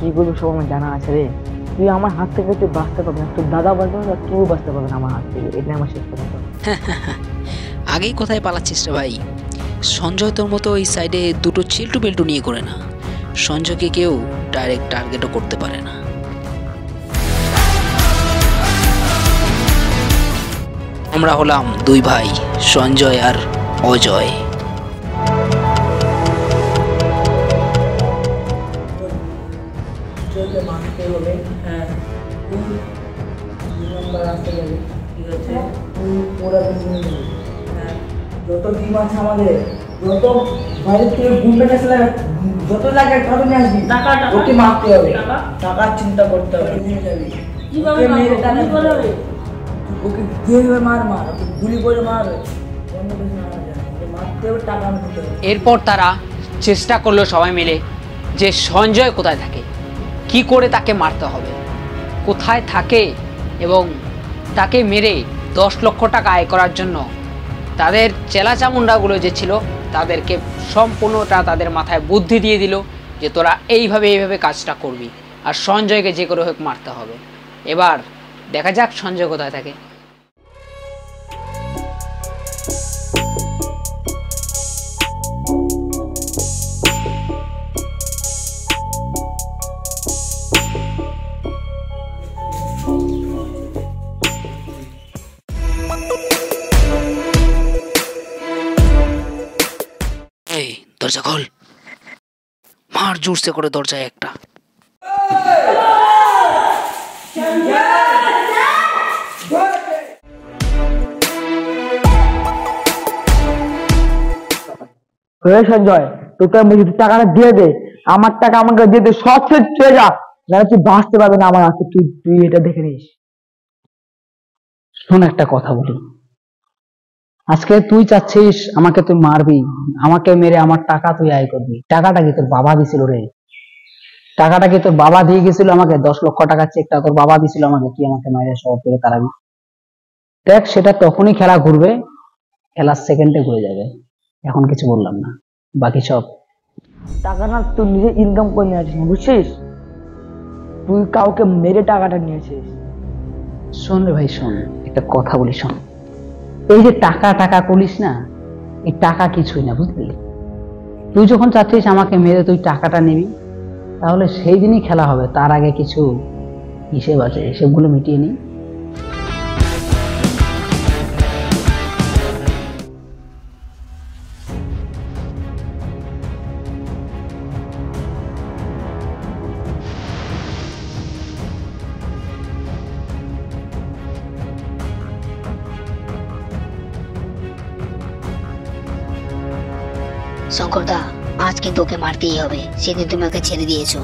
কি করবো সব আমার জানা আছে রে। তুই আমার হাত থেকে তুই বাঁচতে পারবি না, তোর দাদা বাঁচবে না, তুইও বাঁচতে পারবে না আমার হাত থেকে। এটা আমার শেষ কথা। আগেই কোথায় পালাচ্ছিস রে ভাই? সঞ্জয় তোর মতো ওই সাইডে দুটো চিল্টু বিল্টু নিয়ে করে না। সঞ্জয়কে কেউ ডাইরেক্ট টার্গেটও করতে পারে না। আমরা হলাম দুই ভাই, সঞ্জয় আর অজয়। মানতে হবে। হ্যাঁ, আসতে যাবে, ঠিক আছে? ওরা হ্যাঁ, যত ডিম আছে আমাদের, যত বাইরের থেকে গুন্ডা আসলে যত লাগে তত নিয়ে আসবি। ওকে মারতে হবে, টাকার চিন্তা করতে হবে। ওকে যেভাবে মার ওকে গুলি করে মারবে, মারতে হবে, টাকা আনতে হবে। এরপর তারা চেষ্টা করলো সবাই মিলে যে সঞ্জয় কোথায় থাকে, কি করে তাকে মারতে হবে, কোথায় থাকে, এবং তাকে মেরে 10 লক্ষ টাকা আয় করার জন্য তাদের চেলাচামুন্ডাগুলো যে ছিল তাদেরকে সম্পূর্ণটা তাদের মাথায় বুদ্ধি দিয়ে দিল যে তোরা এইভাবে কাজটা করবি আর সঞ্জয়কে যে করে হোক মারতে হবে। এবার দেখা যাক সঞ্জয় কোথায় থাকে। দরজা খোল, মার জোরসে করে দরজায় একটা। সঞ্জয়, তোকে আমি টাকাটা দিয়ে দে, আমার টাকা আমাকে দিয়ে দে, সব শেষ চলে যা, না তুই বাঁচতে পারবে না আমার হাতে। তুই এটা দেখে নিস। শোন, একটা কথা বলি, আজকে তুই চাচ্ছিস আমাকে তুই মারবি, আমাকে মেরে আমার টাকা তুই আয় করবি। টাকাটা কি তোর বাবা দিছিল রে? টাকাটা কি তোর বাবা দিয়ে গেছিল আমাকে? 10 লক্ষ টাকার চেকটা তোর বাবা দিছিল আমাকে, তুই আমাকে মাইরে শহর থেকে তাড়াবি? দেখ, সেটা তখনই খেলা ঘুরবে, খেলার সেকেন্ডে ঘুরে যাবে। এখন কিছু বললাম না, বাকি সব টাকা না তুই নিজে ইনকাম করে নিয়ে আসিস, বুঝছিস? তুই কাউকে মেরে টাকাটা নিয়েছিস। শোন রে ভাই, শোন, একটা কথা বলি, শোন, এই যে টাকা টাকা করিস না, এই টাকা কিছুই না, বুঝলি? তুই যখন চাচ্ছিস আমাকে মেরে তুই টাকাটা নিবি, তাহলে সেই দিনই খেলা হবে। তার আগে কিছু হিসেব আছে, হিসেবগুলো মিটিয়ে নি। শঙ্করদা, আজ কিন্তু ওকে মারতেই হবে, সেদিন তুমি ওকে ছেড়ে দিয়েছো।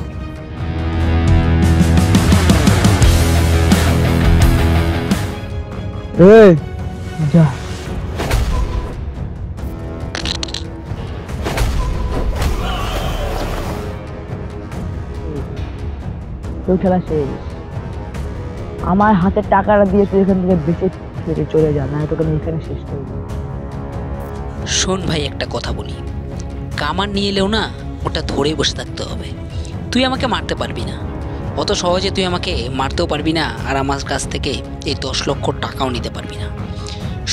যা, তোর খেলা শেষ। আমার হাতে টাকাটা দিয়ে তুই এখান থেকে বেঁচে ফিরে চলে যা, না তোকে আমি এখানে শেষ করবো। শোন ভাই, একটা কথা বলি, কামান নিয়ে এলেও না ওটা ধরে বসে থাকতে হবে। তুই আমাকে মারতে পারবি না, অত সহজে তুই আমাকে মারতেও পারবি না, আর আমার কাছ থেকে এই 10 লক্ষ টাকাও নিতে পারবি না।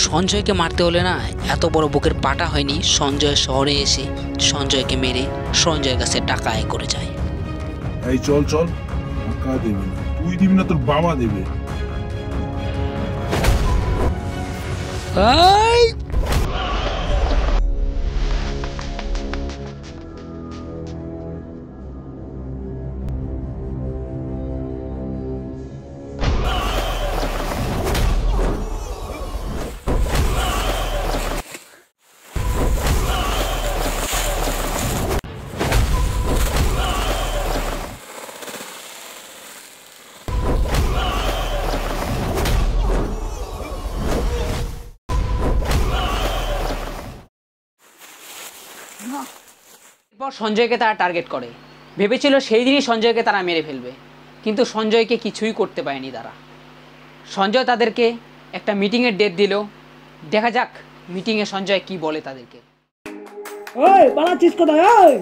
সঞ্জয়কে মারতে হলে না এত বড় বুকের পাটা হয়নি, সঞ্জয় শহরে এসে সঞ্জয়কে মেরে সঞ্জয়ের কাছে টাকা আয় করে যায়। এই চল চল, টাকা দেবে না, তুই দিবি না, তোর বাবা দেবে। এরপর সঞ্জয়কে তারা টার্গেট করে, ভেবেছিল সেই দিনই সঞ্জয়কে তারা মেরে ফেলবে, কিন্তু সঞ্জয়কে কিছুই করতে পারেনি তারা। সঞ্জয় তাদেরকে একটা মিটিংয়ের ডেট দিল, দেখা যাক মিটিংয়ে সঞ্জয় কি বলে তাদেরকে। ওই পালাচ্ছিস কোথায়?